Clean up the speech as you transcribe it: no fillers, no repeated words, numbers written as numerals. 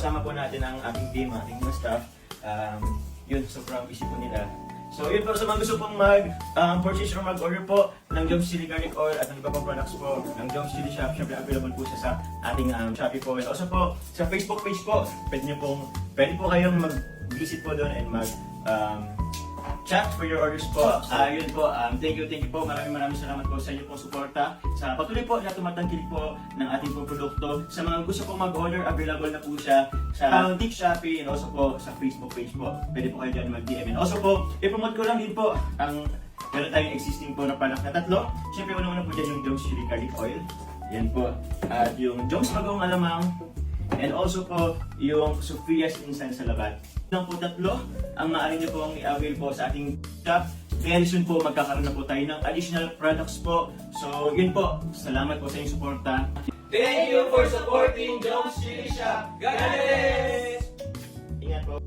kasama po natin ang ating team, ating mga staff. Yun, sobrang busy po nila. So yun po, sa mga gusto pong mag-purchase or mag-order po ng Jones Chili Garlic Oil at ng iba pang products po ng Jones Chili Shop, syempre available po siya sa ating Shopee po. And also po, sa Facebook page po, pwede po kayong mag-visit po doon and chat for your orders po. Yun po, thank you po. Maraming salamat po sa inyo pong suporta. Sa patuloy po na tumatangkilik po ng ating pong produkto. Sa mga gusto pong mag-order, available na po siya sa Tik Shopee and also po sa Facebook page po. Pwede po kayo dyan mag-DM. And also po, i-promote ko lang din po ang meron tayong existing po na product na tatlo. Siyempre, una po dyan yung Jones Chili Garlic Oil. Yan po. At yung Jones Bagong Alamang. And also po, yung Sophia's Instant Salabat. Lang po tatlo, ang maaari nyo pong i-avail po sa ating shop. Very soon po, magkakaroon na po tayo ng additional products po. So, yun po. Salamat po sa inyong suporta. Thank you for supporting Jones Chili Shop. God bless!